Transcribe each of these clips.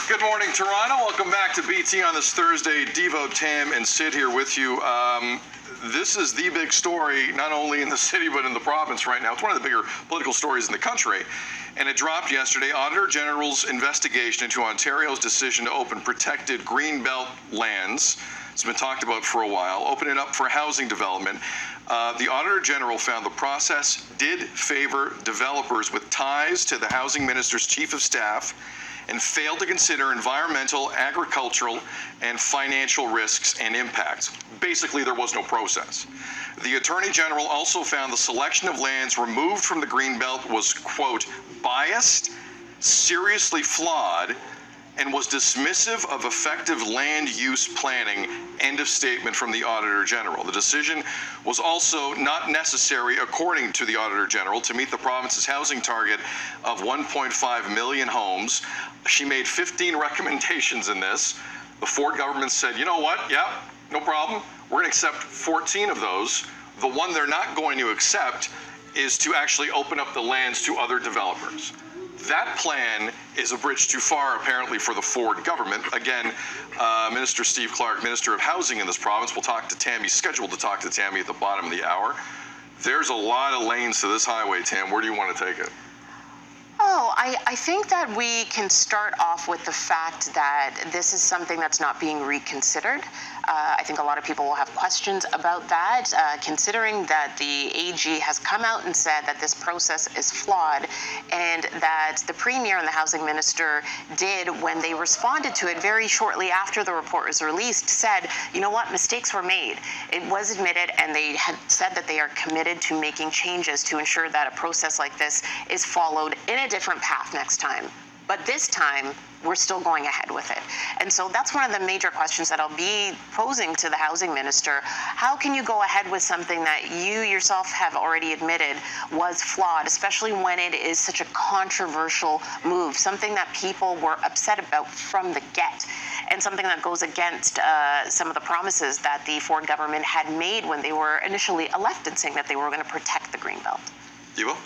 Good morning, Toronto. Welcome back to BT on this Thursday. Devo, Tam, and Sid here with you. This is the big story, not only in the city, but in the province right now. It's one of the bigger political stories in the country. And it dropped yesterday. Auditor General's investigation into Ontario's decision to open protected Greenbelt lands. It's been talked about for a while. Open it up for housing development. The Auditor General found the process did favor developers with ties to the Housing Minister's Chief of Staff and failed to consider environmental, agricultural, and financial risks and impacts. Basically, there was no process. The Attorney General also found the selection of lands removed from the Greenbelt was, quote, biased, seriously flawed, and was dismissive of effective land use planning, end of statement from the Auditor General. The decision was also not necessary, according to the Auditor General, to meet the province's housing target of 1.5 million homes. She made 15 recommendations in this. The Ford government said, you know what, yeah, no problem. We're gonna accept 14 of those. The one they're not going to accept is to actually open up the lands to other developers. That plan is a bridge too far, apparently, for the Ford government. Again, Minister Steve Clark, Minister of Housing in this province, will talk to Tammy, scheduled to talk to Tammy at the bottom of the hour. There's a lot of lanes to this highway, Tam. Where do you want to take it? Oh, I think that we can start off with the fact that this is something that's not being reconsidered. I think a lot of people will have questions about that, considering that the AG has come out and said that this process is flawed, and that the Premier and the Housing Minister did, when they responded to it very shortly after the report was released, said, you know what, mistakes were made. It was admitted, and they had said that they are committed to making changes to ensure that a process like this is followed in a different path next time. But this time, we're still going ahead with it. And so that's one of the major questions that I'll be posing to the Housing Minister. How can you go ahead with something that you yourself have already admitted was flawed, especially when it is such a controversial move, something that people were upset about from the get, and something that goes against some of the promises that the Ford government had made when they were initially elected, saying that they were going to protect the Greenbelt. Devo?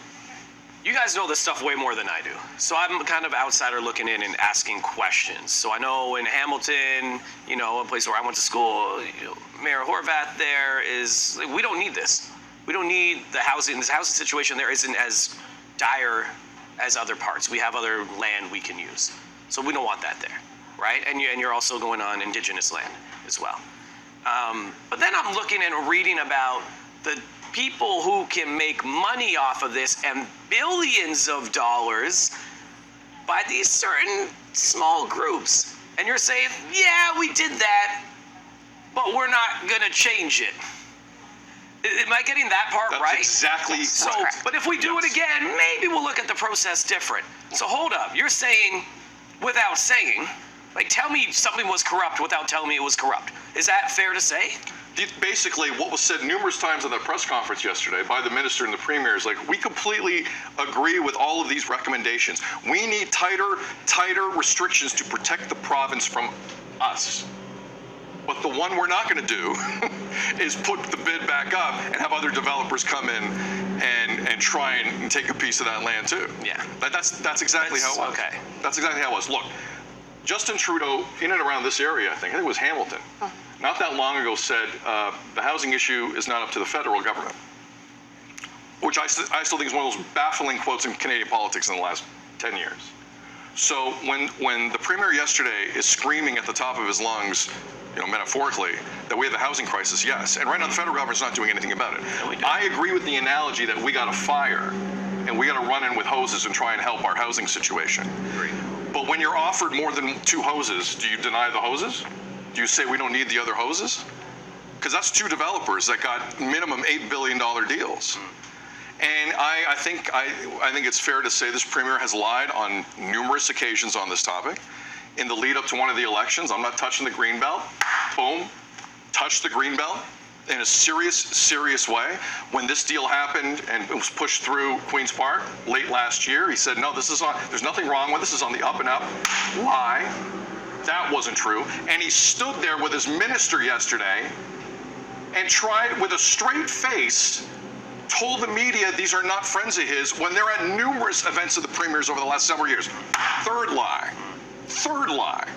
You guys know this stuff way more than I do. So I'm kind of outsider looking in and asking questions. So I know in Hamilton, you know, a place where I went to school, you know, Mayor Horvath there is, we don't need this. We don't need the housing. This housing situation there isn't as dire as other parts. We have other land we can use. So we don't want that there, right? And you're also going on Indigenous land as well. But then I'm looking and reading about the people who can make money off of this and billions of dollars by these certain small groups. And you're saying, yeah, we did that, but we're not going to change it. Am I getting that part That's right? Exactly. So, but if we do it again, maybe we'll look at the process different. So hold up, you're saying, without saying, like, tell me something was corrupt without telling me it was corrupt. Is that fair to say? Basically, what was said numerous times at that press conference yesterday by the minister and the premier is like, we completely agree with all of these recommendations. We need tighter restrictions to protect the province from us. But the one we're not going to do is put the bid back up and have other developers come in and try and take a piece of that land too. Yeah. That's exactly how it was. Okay. That's exactly how it was. Look, Justin Trudeau, in and around this area, I think it was Hamilton, not that long ago said the housing issue is not up to the federal government, which I still think is one of those baffling quotes in Canadian politics in the last 10 years. So when the Premier yesterday is screaming at the top of his lungs, you know, metaphorically, that we have a housing crisis, yes, and right now the federal government's not doing anything about it. No, I agree with the analogy that we got a fire and we got to run in with hoses and try and help our housing situation. Agreed. But when you're offered more than 2 hoses, do you deny the hoses? Do you say we don't need the other hoses? Because that's 2 developers that got minimum $8 billion deals. And I think it's fair to say this Premier has lied on numerous occasions on this topic. In the lead up to one of the elections, I'm not touching the Greenbelt. Boom, touched the Greenbelt in a serious way. When this deal happened and it was pushed through Queen's Park late last year, he said, no, there's nothing wrong with this, is on the up and up. Lie. That wasn't true. And he stood there with his minister yesterday and tried with a straight face, told the media these are not friends of his when they're at numerous events of the Premier's over the last several years. Third lie. Third lie.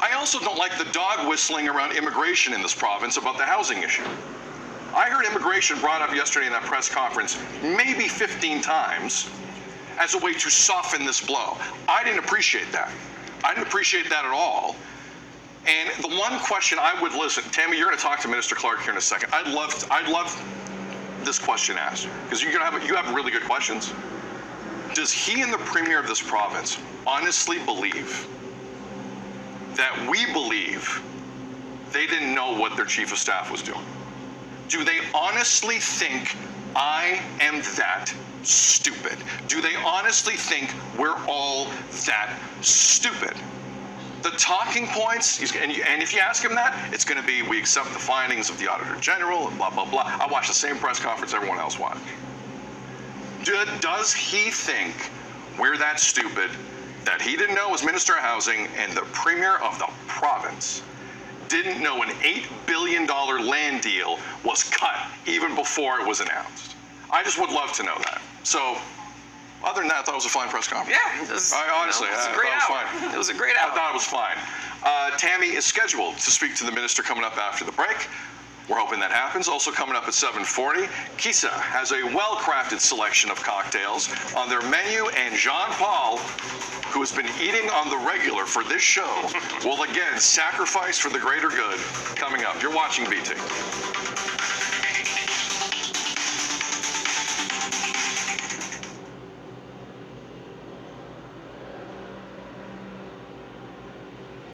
I also don't like the dog whistling around immigration in this province about the housing issue. I heard immigration brought up yesterday in that press conference maybe 15 times as a way to soften this blow. I didn't appreciate that. I didn't appreciate that at all. And the one question I would listen, Tammy, you're going to talk to Minister Clark here in a second. I'd love this question asked, because you have really good questions. Does he and the Premier of this province honestly believe that we believe they didn't know what their Chief of Staff was doing? Do they honestly think I am that stupid? Do they honestly think we're all that stupid? The talking points, and if you ask him that, it's going to be, we accept the findings of the Auditor General and blah, blah, blah. I watched the same press conference everyone else watched. Does he think we're that stupid that he didn't know as Minister of Housing and the Premier of the province didn't know an $8 billion land deal was cut even before it was announced? I just would love to know that. So, other than that, I thought it was a fine press conference. Yeah, it was, Honestly, it was I a great thought hour. it was fine. It was a great hour. I thought it was fine. Tammy is scheduled to speak to the minister coming up after the break. We're hoping that happens. Also coming up at 7:40, Kisa has a well-crafted selection of cocktails on their menu, and Jean Paul, who has been eating on the regular for this show, will again sacrifice for the greater good. Coming up. You're watching BT.